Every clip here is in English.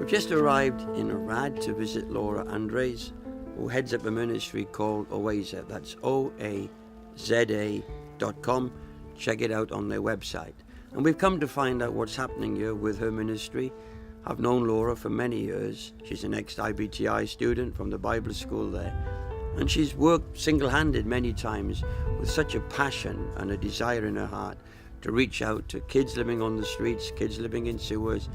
just arrived in Arad to visit Laura Andres, who heads up a ministry called Oaza. That's OAZA.com. Check it out on their website. And we've come to find out what's happening here with her ministry. I've known Laura for many years. She's an ex-IBTI student from the Bible school there. And she's worked single-handed many times with such a passion and a desire in her heart to reach out to kids living on the streets, kids living in sewers,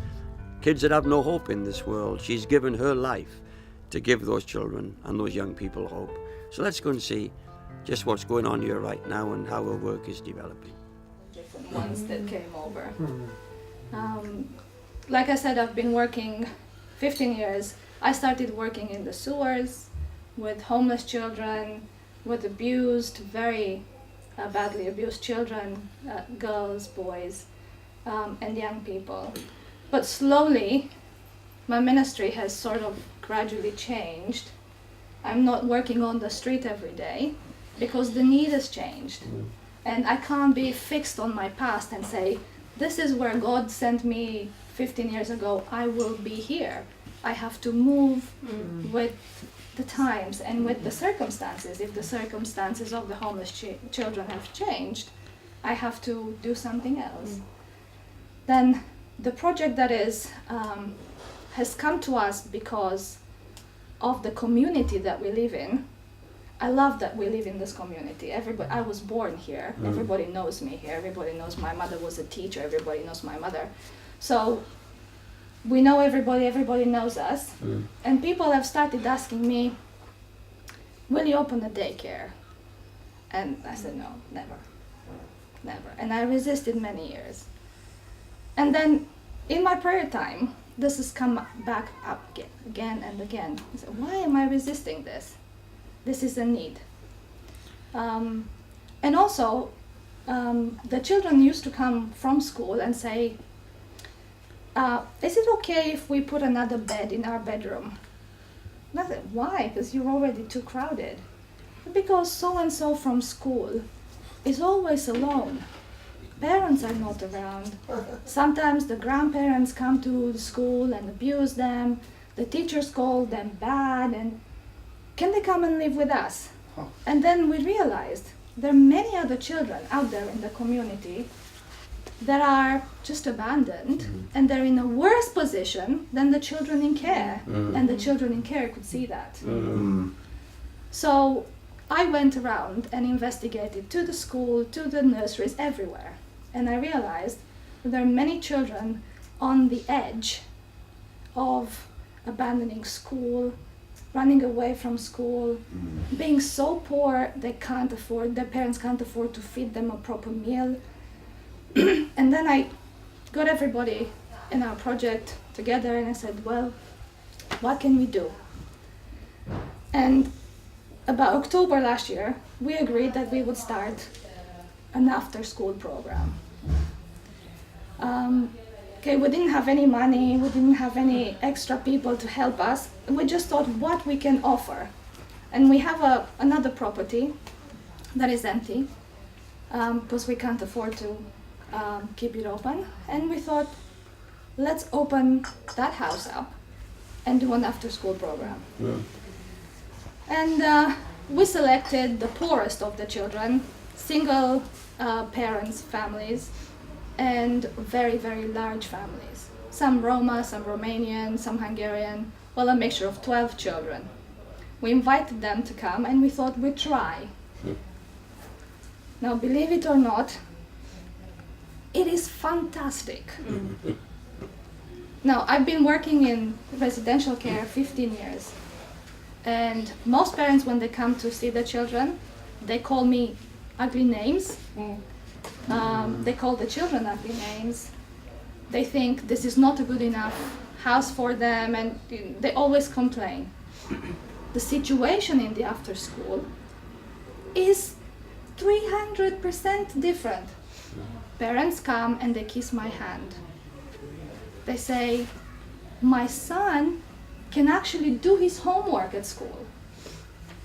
kids that have no hope in this world. She's given her life to give those children and those young people hope. So let's go and see just what's going on here right now and how her work is developing. Different ones that came over. Like I said, I've been working 15 years. I started working in the sewers with homeless children, with abused, very badly abused children, girls, boys, and young people. But slowly, my ministry has sort of gradually changed. I'm not working on the street every day because the need has changed. And I can't be fixed on my past and say, this is where God sent me 15 years ago, I will be here. I have to move with the times and with the circumstances. If the circumstances of the homeless children have changed, I have to do something else. Then the project that has come to us because of the community that we live in. I love that we live in this community. I was born here. Everybody knows me here. Everybody knows my mother was a teacher. Everybody knows my mother. So we know everybody. Everybody knows us. And people have started asking me, will you open a daycare? And I said, no, never. Never. And I resisted many years. And then in my prayer time, this has come back up again and again. I said, why am I resisting this? This is a need. And also, the children used to come from school and say, is it okay if we put another bed in our bedroom? And I said, why? Because you're already too crowded. Because so-and-so from school is always alone. Parents are not around. Sometimes the grandparents come to the school and abuse them. The teachers call them bad. And can they come and live with us? And then we realized there are many other children out there in the community that are just abandoned, and they're in a worse position than the children in care. And the children in care could see that. So I went around and investigated to the school, to the nurseries, everywhere. And I realized that there are many children on the edge of abandoning school, running away from school, being so poor their parents can't afford to feed them a proper meal. And then I got everybody in our project together and I said, well, what can we do? And about October last year, we agreed that we would start an after-school program. We didn't have any money, we didn't have any extra people to help us. We just thought what we can offer. And we have another property that is empty because we can't afford to keep it open. And we thought, let's open that house up and do an after-school program. And we selected the poorest of the children, single parents, families, and very, very large families. Some Roma, some Romanian, some Hungarian, well, a mixture of 12 children. We invited them to come and we thought we'd try. Now, believe it or not, it is fantastic. Now, I've been working in residential care 15 years. And most parents, when they come to see the children, they call me ugly names. They call the children ugly names. They think this is not a good enough house for them, and they always complain. The situation in the after school is 300% different. Parents come and they kiss my hand. They say, my son can actually do his homework at school.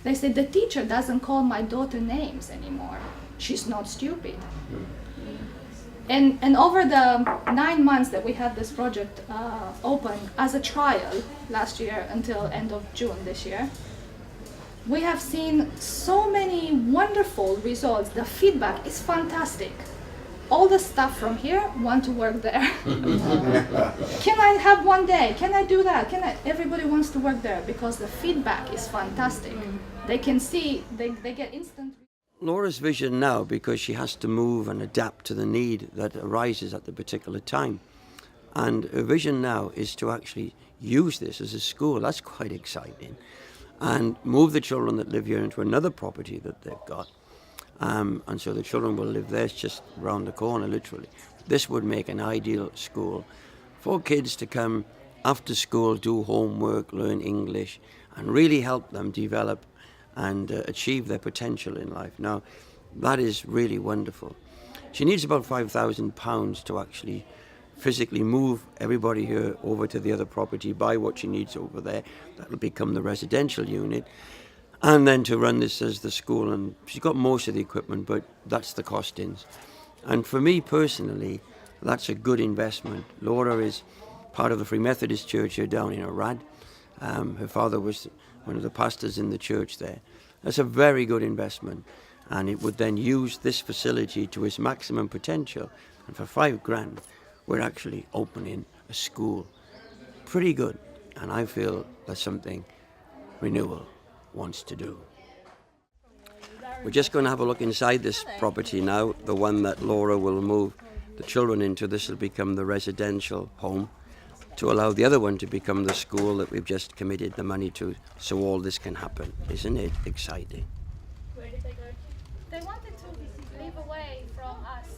They say, the teacher doesn't call my daughter names anymore. She's not stupid. And over the 9 months that we had this project open as a trial last year until end of June this year, we have seen so many wonderful results. The feedback is fantastic. All the staff from here want to work there. Can I have one day? Can I do that? Everybody wants to work there because the feedback is fantastic. They can see, they get instant. Laura's vision now, because she has to move and adapt to the need that arises at the particular time. And her vision now is to actually use this as a school. That's quite exciting. And move the children that live here into another property that they've got. And so the children will live there, it's just round the corner, literally. This would make an ideal school for kids to come after school, do homework, learn English, and really help them develop and achieve their potential in life. Now, that is really wonderful. She needs about £5,000 to actually physically move everybody here over to the other property, buy what she needs over there. That will become the residential unit. And then to run this as the school. And she's got most of the equipment, but that's the costings. And for me personally, that's a good investment. Laura is part of the Free Methodist Church here down in Arad. Her father was one of the pastors in the church there. That's a very good investment. And it would then use this facility to its maximum potential. And for £5,000, we're actually opening a school. Pretty good. And I feel that's something Renewal wants to do. We're just going to have a look inside this property now, the one that Laura will move the children into. This will become the residential home to allow the other one to become the school that we've just committed the money to, so all this can happen. Isn't it exciting? Where did they go? They wanted to live away from us.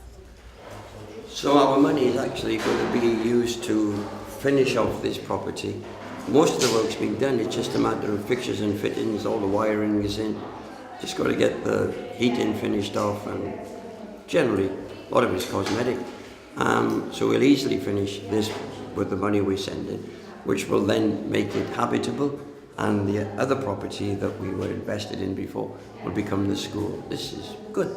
So our money is actually going to be used to finish off this property. Most of the work's been done, it's just a matter of fixtures and fittings, all the wiring is in. Just got to get the heating finished off, and generally a lot of it's cosmetic. So we'll easily finish this with the money we send in, which will then make it habitable, and the other property that we were invested in before will become the school. This is good.